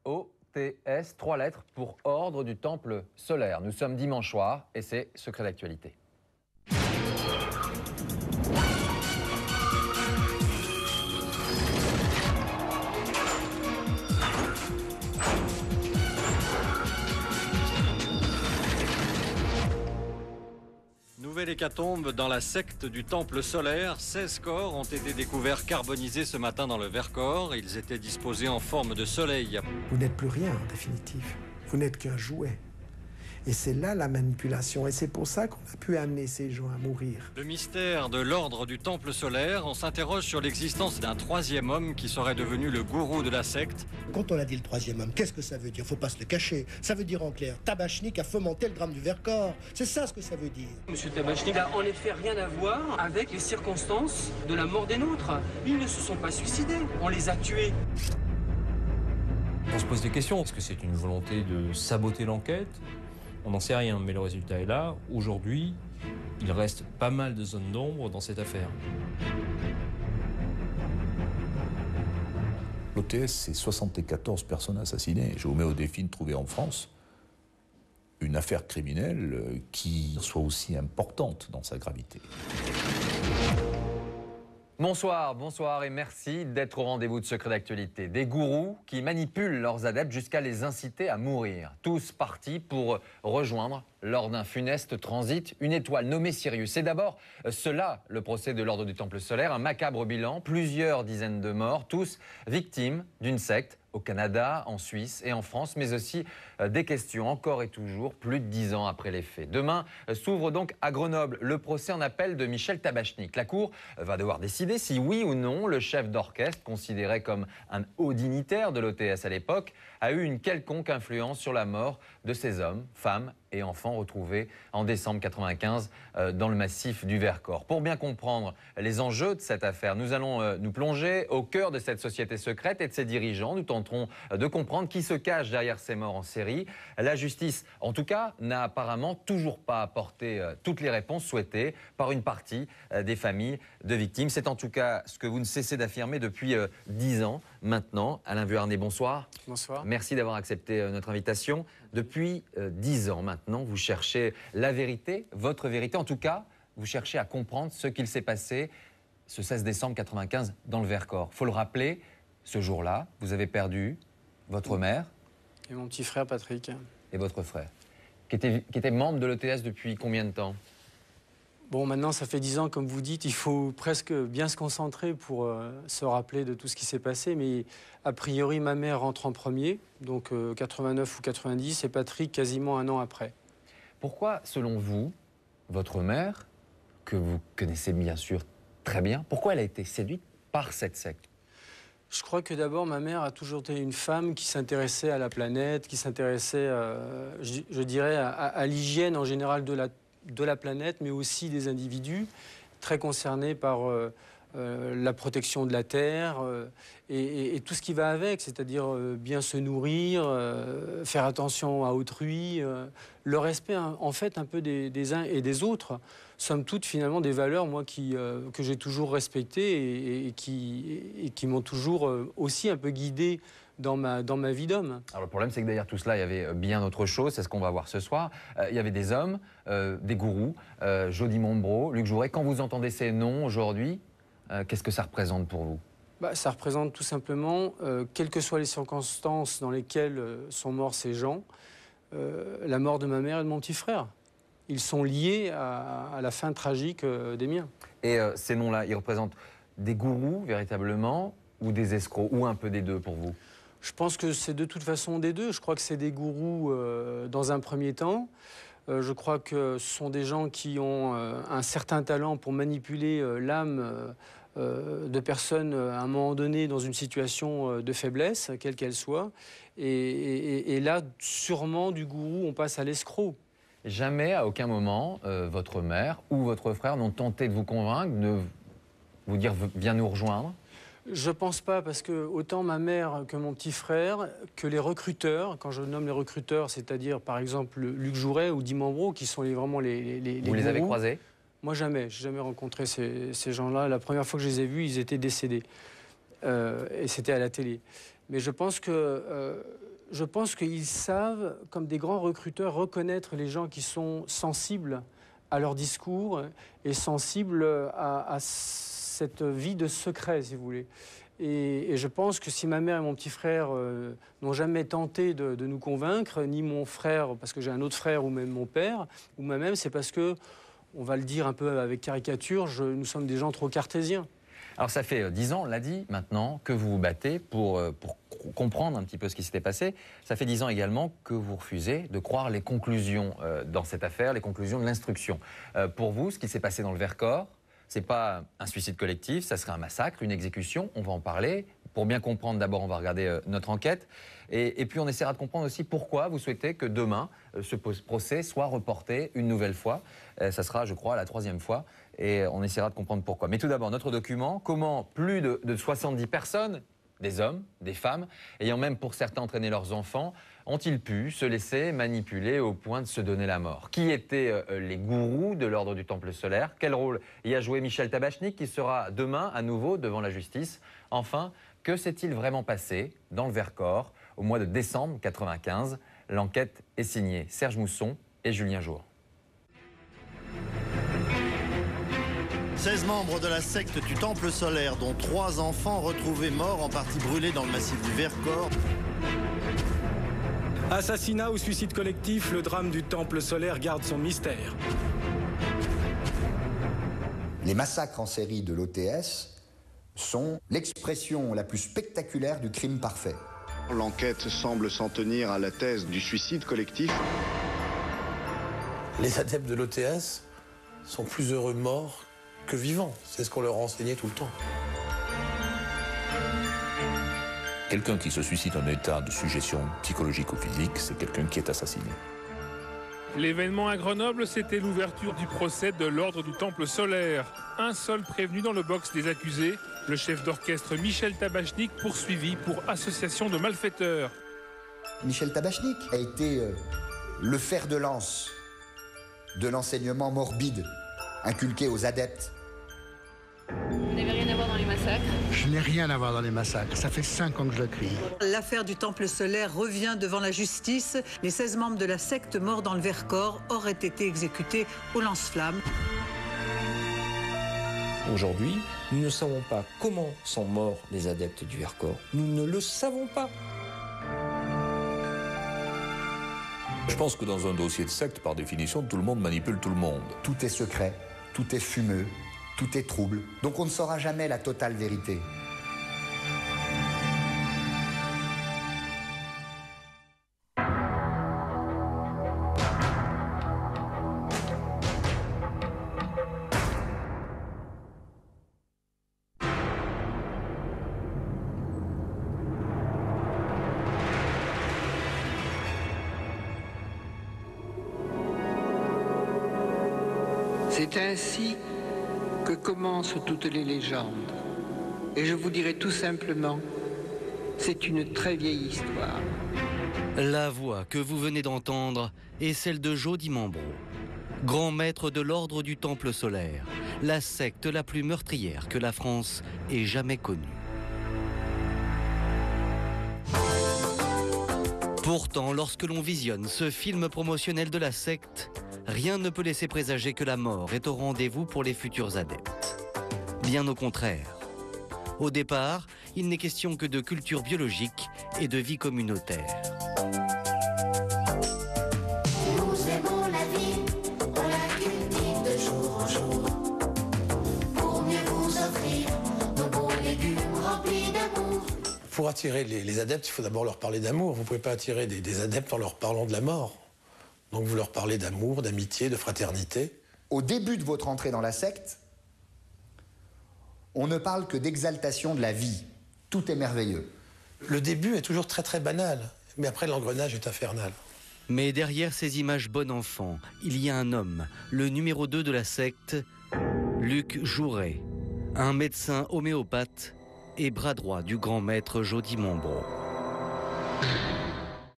OTS, 3 lettres pour Ordre du Temple Solaire. Nous sommes dimanche soir et c'est Secret d'actualité. Nouvelle hécatombe dans la secte du Temple solaire. 16 corps ont été découverts carbonisés ce matin dans le Vercors. Ils étaient disposés en forme de soleil. Vous n'êtes plus rien en définitive. Vous n'êtes qu'un jouet. Et c'est là la manipulation. Et c'est pour ça qu'on a pu amener ces gens à mourir. Le mystère de l'ordre du Temple solaire. On s'interroge sur l'existence d'un troisième homme qui serait devenu le gourou de la secte. Quand on a dit le troisième homme, qu'est-ce que ça veut dire? Faut pas se le cacher. Ça veut dire en clair, Tabachnik a fomenté le drame du Vercors. C'est ça ce que ça veut dire. Monsieur Tabachnik n'a en effet rien à voir avec les circonstances de la mort des nôtres. Ils ne se sont pas suicidés, on les a tués. On se pose des questions. Est-ce que c'est une volonté de saboter l'enquête? On n'en sait rien, mais le résultat est là. Aujourd'hui, il reste pas mal de zones d'ombre dans cette affaire. L'OTS, c'est 74 personnes assassinées. Je vous mets au défi de trouver en France une affaire criminelle qui soit aussi importante dans sa gravité. Bonsoir et merci d'être au rendez-vous de Secret d'actualité. Des gourous qui manipulent leurs adeptes jusqu'à les inciter à mourir. Tous partis pour rejoindre, lors d'un funeste transit, une étoile nommée Sirius. C'est d'abord cela, le procès de l'Ordre du Temple solaire, un macabre bilan, plusieurs dizaines de morts, tous victimes d'une secte au Canada, en Suisse et en France, mais aussi des questions encore et toujours, plus de 10 ans après les faits. Demain s'ouvre donc à Grenoble le procès en appel de Michel Tabachnik. La Cour va devoir décider si oui ou non le chef d'orchestre, considéré comme un haut dignitaire de l'OTS à l'époque, a eu une quelconque influence sur la mort de ces hommes, femmes et enfants retrouvés en décembre 1995 dans le massif du Vercors. Pour bien comprendre les enjeux de cette affaire, nous allons nous plonger au cœur de cette société secrète et de ses dirigeants. Nous tenterons de comprendre qui se cache derrière ces morts en série. La justice, en tout cas, n'a apparemment toujours pas apporté toutes les réponses souhaitées par une partie des familles de victimes. C'est en tout cas ce que vous ne cessez d'affirmer depuis 10 ans maintenant. Alain Vuarnet, bonsoir. Bonsoir. Merci d'avoir accepté notre invitation. Depuis 10 ans maintenant, vous cherchez la vérité, votre vérité. En tout cas, vous cherchez à comprendre ce qu'il s'est passé ce 16 décembre 1995 dans le Vercors. Il faut le rappeler, ce jour-là, vous avez perdu votre mère. Et mon petit frère Patrick. Et votre frère, qui était membre de l'ETS depuis combien de temps? Bon, maintenant, ça fait 10 ans, comme vous dites, il faut presque bien se concentrer pour se rappeler de tout ce qui s'est passé. Mais a priori, ma mère rentre en premier, donc 89 ou 90, et Patrick quasiment un an après. Pourquoi, selon vous, votre mère, que vous connaissez bien sûr très bien, pourquoi elle a été séduite par cette secte? Je crois que d'abord, ma mère a toujours été une femme qui s'intéressait à la planète, qui s'intéressait, je dirais, à l'hygiène en général de la planète, mais aussi des individus, très concernés par la protection de la Terre et tout ce qui va avec, c'est-à-dire bien se nourrir, faire attention à autrui, le respect en fait un peu des uns et des autres. Somme toute, finalement, des valeurs, moi, que j'ai toujours respectées et qui m'ont toujours aussi un peu guidé dans ma vie d'homme. Alors le problème, c'est que derrière tout cela, il y avait bien autre chose, c'est ce qu'on va voir ce soir. Il y avait des hommes, des gourous, Jody Mombro, Luc Jouret. Quand vous entendez ces noms aujourd'hui, qu'est-ce que ça représente pour vous? Ça représente tout simplement, quelles que soient les circonstances dans lesquelles sont morts ces gens, la mort de ma mère et de mon petit frère. Ils sont liés à la fin tragique des miens. Et ces noms-là, ils représentent des gourous, véritablement, ou des escrocs, ou un peu des deux pour vous? Je pense que c'est de toute façon des deux. Je crois que c'est des gourous dans un premier temps. Je crois que ce sont des gens qui ont un certain talent pour manipuler l'âme de personnes à un moment donné dans une situation de faiblesse, quelle qu'elle soit. Et là, sûrement, du gourou, on passe à l'escroc. Jamais, à aucun moment, votre mère ou votre frère n'ont tenté de vous convaincre, de vous dire « viens nous rejoindre ». Je pense pas, parce que autant ma mère que mon petit frère, que les recruteurs, quand je nomme les recruteurs, c'est-à-dire par exemple Luc Jouret ou Di Mambro, qui sont vraiment les Vous les avez gourous. croisés? Moi jamais, j'ai jamais rencontré ces gens-là. La première fois que je les ai vus, ils étaient décédés. Et c'était à la télé. Mais je pense qu'ils savent, comme des grands recruteurs, reconnaître les gens qui sont sensibles à leur discours et sensibles à cette vie de secret, si vous voulez. Et je pense que si ma mère et mon petit frère n'ont jamais tenté de nous convaincre, ni mon frère, parce que j'ai un autre frère, ou même mon père, ou moi-même, c'est parce que, on va le dire un peu avec caricature, nous sommes des gens trop cartésiens. Alors ça fait 10 ans, on l'a dit, maintenant, que vous vous battez pour comprendre un petit peu ce qui s'était passé. Ça fait 10 ans également que vous refusez de croire les conclusions dans cette affaire, les conclusions de l'instruction. Pour vous, ce qui s'est passé dans le Vercors, ce n'est pas un suicide collectif, ça serait un massacre, une exécution. On va en parler. Pour bien comprendre, d'abord, on va regarder notre enquête. Et puis, on essaiera de comprendre aussi pourquoi vous souhaitez que demain, ce procès soit reporté une nouvelle fois. Ça sera, je crois, la 3e fois. Et on essaiera de comprendre pourquoi. Mais tout d'abord, notre document, comment plus de 70 personnes, des hommes, des femmes, ayant même pour certains entraîné leurs enfants, ont-ils pu se laisser manipuler au point de se donner la mort? Qui étaient les gourous de l'ordre du Temple solaire? Quel rôle y a joué Michel Tabachnik, qui sera demain à nouveau devant la justice? Enfin, que s'est-il vraiment passé dans le Vercors au mois de décembre 1995? L'enquête est signée Serge Mousson et Julien Jour. 16 membres de la secte du Temple solaire, dont 3 enfants retrouvés morts, en partie brûlés dans le massif du Vercors. Assassinat ou suicide collectif, le drame du Temple solaire garde son mystère. Les massacres en série de l'OTS sont l'expression la plus spectaculaire du crime parfait. L'enquête semble s'en tenir à la thèse du suicide collectif. Les adeptes de l'OTS sont plus heureux morts que vivants. C'est ce qu'on leur enseignait tout le temps. Quelqu'un qui se suicide en état de sujétion psychologique ou physique, c'est quelqu'un qui est assassiné. L'événement à Grenoble, c'était l'ouverture du procès de l'ordre du Temple solaire. Un seul prévenu dans le box des accusés, le chef d'orchestre Michel Tabachnik, poursuivi pour association de malfaiteurs. Michel Tabachnik a été le fer de lance de l'enseignement morbide inculqué aux adeptes. Vous n'avez rien à voir dans les massacres? Je n'ai rien à voir dans les massacres. Ça fait 5 ans que je le crie. L'affaire du Temple solaire revient devant la justice. Les 16 membres de la secte morts dans le Vercors auraient été exécutés au lance-flammes. Aujourd'hui, nous ne savons pas comment sont morts les adeptes du Vercors. Nous ne le savons pas. Je pense que dans un dossier de secte, par définition, tout le monde manipule tout le monde. Tout est secret, tout est fumeux, tout est trouble. Donc on ne saura jamais la totale vérité. C'est ainsi que commencent toutes les légendes. Et je vous dirai tout simplement, c'est une très vieille histoire. La voix que vous venez d'entendre est celle de Jody Mambro, grand maître de l'ordre du Temple solaire, la secte la plus meurtrière que la France ait jamais connue. Pourtant, lorsque l'on visionne ce film promotionnel de la secte, rien ne peut laisser présager que la mort est au rendez-vous pour les futurs adeptes. Bien au contraire. Au départ, il n'est question que de culture biologique et de vie communautaire. Nous aimons la vie, on la cultive de jour en jour. Pour mieux vous offrir nos bons légumes remplis d'amour. Pour attirer les adeptes, il faut d'abord leur parler d'amour. Vous ne pouvez pas attirer des adeptes en leur parlant de la mort. Donc vous leur parlez d'amour, d'amitié, de fraternité. Au début de votre entrée dans la secte, on ne parle que d'exaltation de la vie. Tout est merveilleux. Le début est toujours très très banal, mais après l'engrenage est infernal. Mais derrière ces images bon enfant, il y a un homme, le numéro 2 de la secte, Luc Jouret, un médecin homéopathe et bras droit du grand maître Jody Mambro.